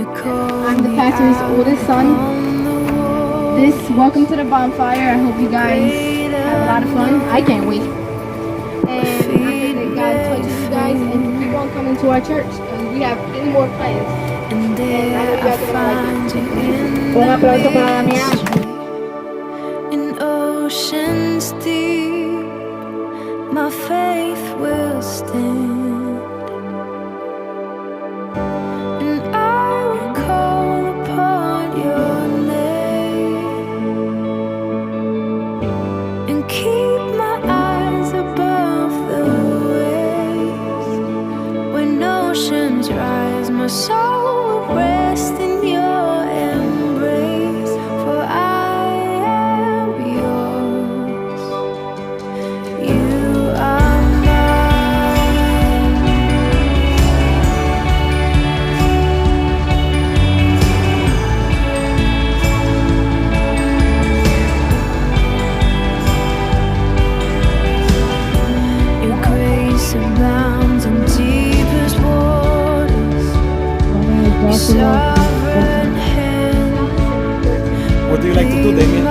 I'm the pastor's oldest son. Welcome to the bonfire. I hope you guys have a lot of fun. I can't wait. And I pray that God touches you guys and you keep on coming to our church. And we have many more plans. And I hope you guys are going to like it. Un aplauso para Damián. In oceans deep, my faith will stand. My soul will rest in your embrace, for I am yours. You are mine. Your grace abounds in deepest waters. Sovereign hand. What do you like to do, Damien?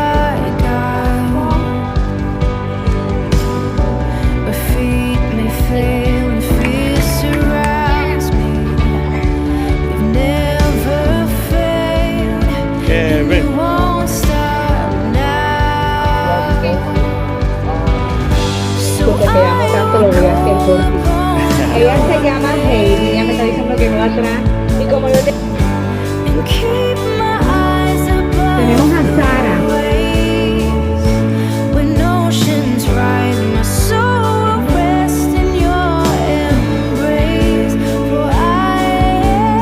My feet may fail and fear surrounds me. You've never failed. You won't stop now. So Ella se llama Heidi. Ella me está diciendo que no va atrás. Y como yo tenemos a Sara. When oceans rise, my soul will rest in your embrace, for I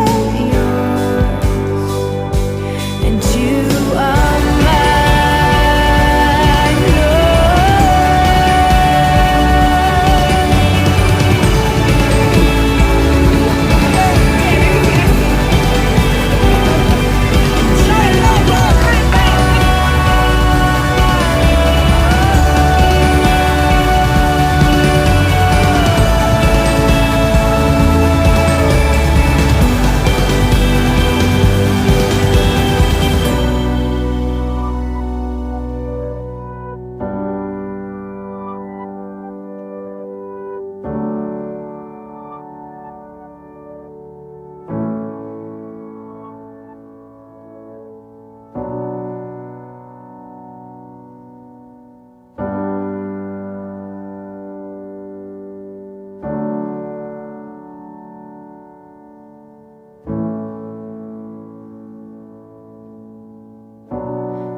am yours, and you are mine.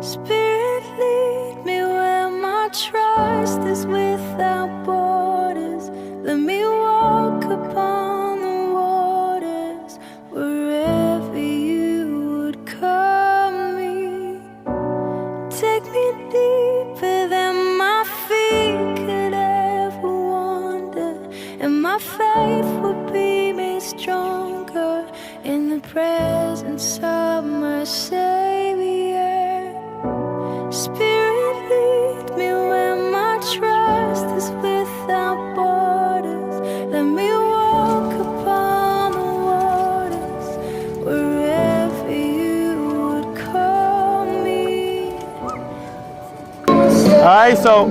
Spirit, lead me where my trust is without borders. Let me walk upon the waters wherever you would call me. Take me deeper than my feet could ever wander, and my faith will be made stronger in the presence of my Savior. Spirit, lead me where my trust is without borders. Let me walk upon the waters wherever you would call me. All right, so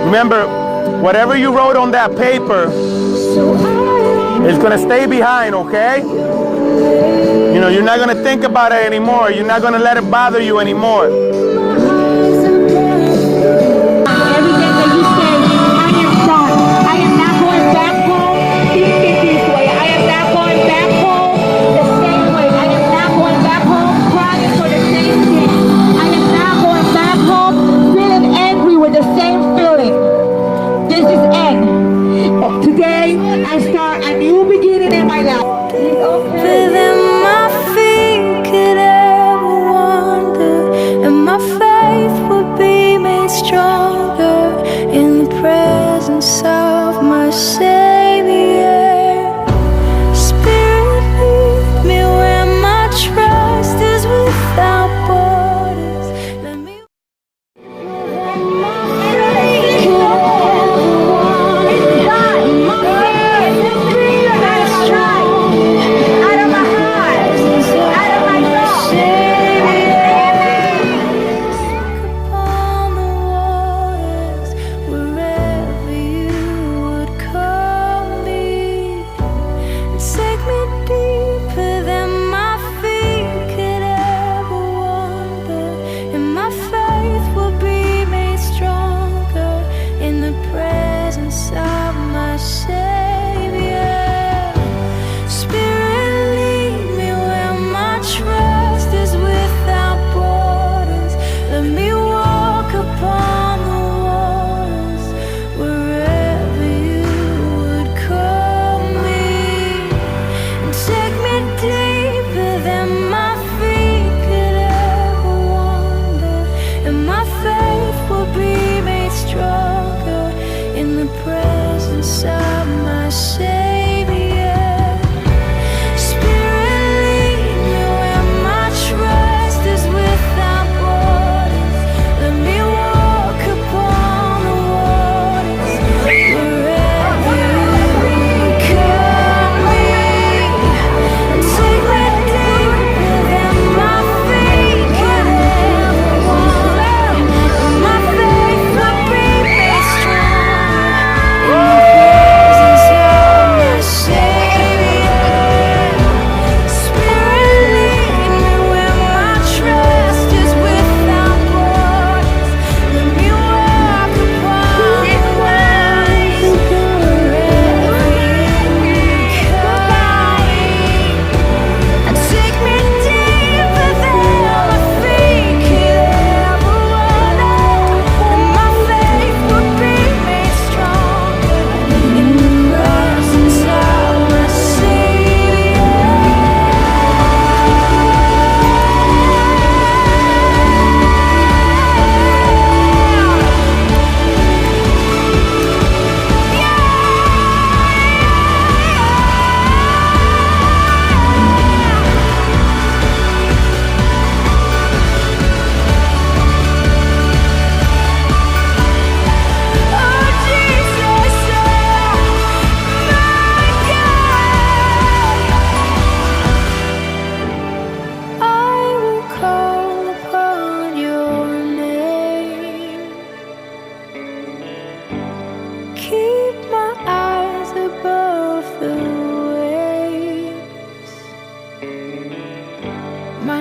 remember, whatever you wrote on that paper is gonna stay behind, okay? You know, you're not gonna think about it anymore. You're not gonna let it bother you anymore.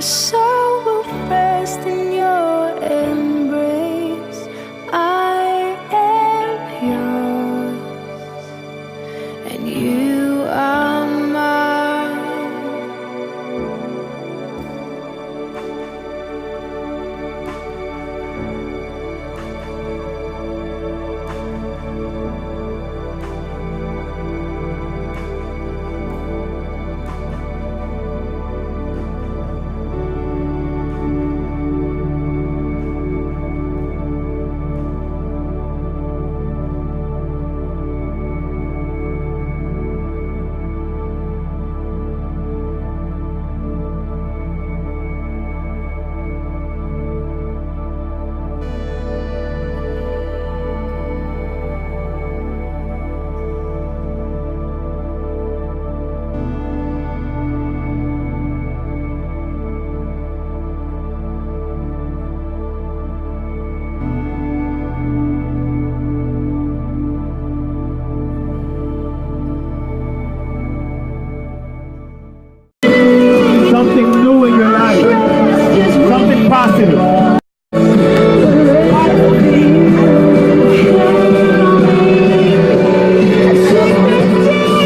soul will rest in your embrace. I am yours, and you are mine. Something new in your life. Something positive.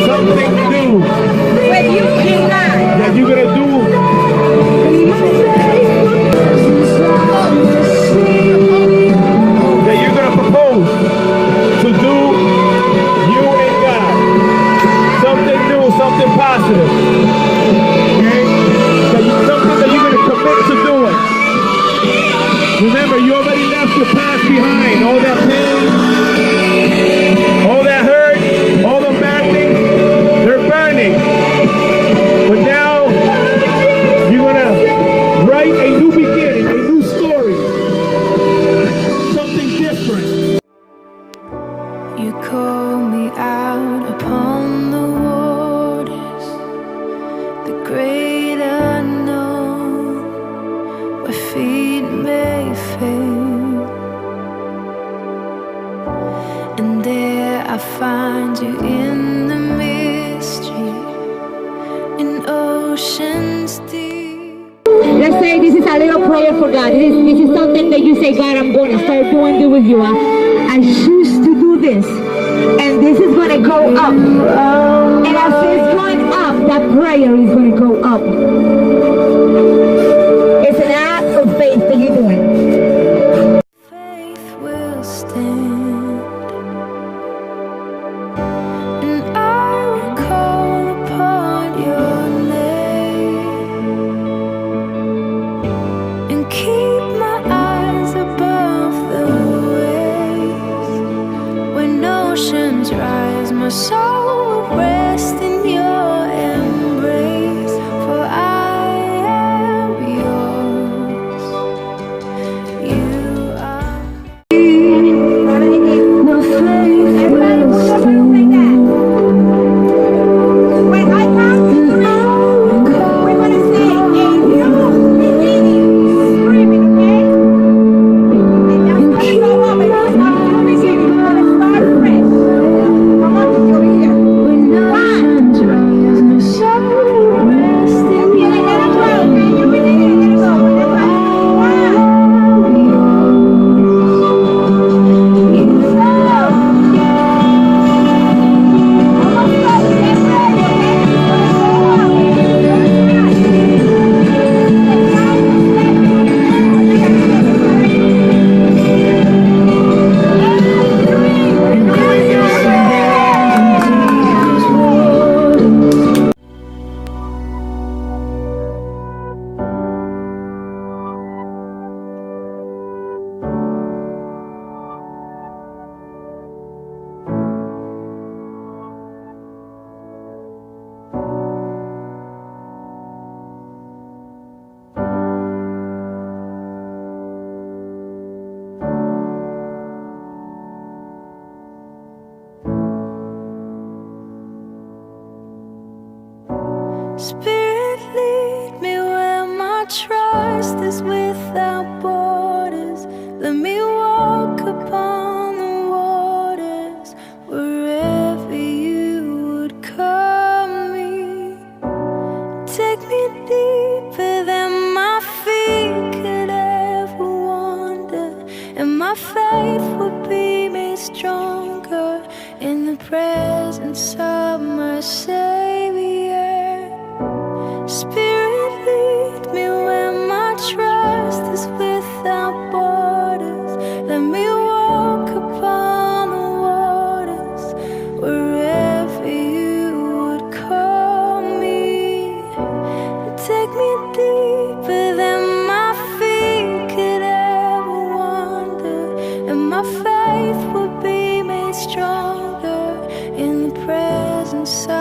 Something new that you're gonna do. That you're gonna propose to do, you and God. Something new, something positive. Something that you're going to commit to doing. Remember, you already left your past behind. All that pain, all that hurt, all the bad things, they're burning. But now, you're going to write a new beginning, a new story. Something different. You call me out upon the waters, the great unknown, where feet may fail. And there I find you in the mystery, in oceans deep. Let's say this is a little prayer for God. This is something that you say, God, I'm going to start doing this with you. I choose to do this. And this is going to go up. And as it's going up, that prayer is going to go up. It's an act of faith that you're doing. Faith will stand, and I will call upon your name, and keep my eyes above the waves. When oceans rise, my soul will rest in your embrace, for I am yours. You are my faith will stand. When I come to the room, we're going to say a new beginning. Screaming, okay? And that's going to go up and it's not a new beginning. We're going to start fresh. Come on, you're here. When oceans rise, my soul will rest in Okay, let it go. Okay, you're ready. Let it go. Let's go. One. Spirit, lead me where my trust is without borders. Let me walk upon the waters wherever you would call me. Take me deeper than my presence of my Savior. Spirit, lead me where my trust is without borders. Let me walk upon the waters wherever you would call me. Take me deeper than my feet could ever wander, and my faith will be made stronger in the presence of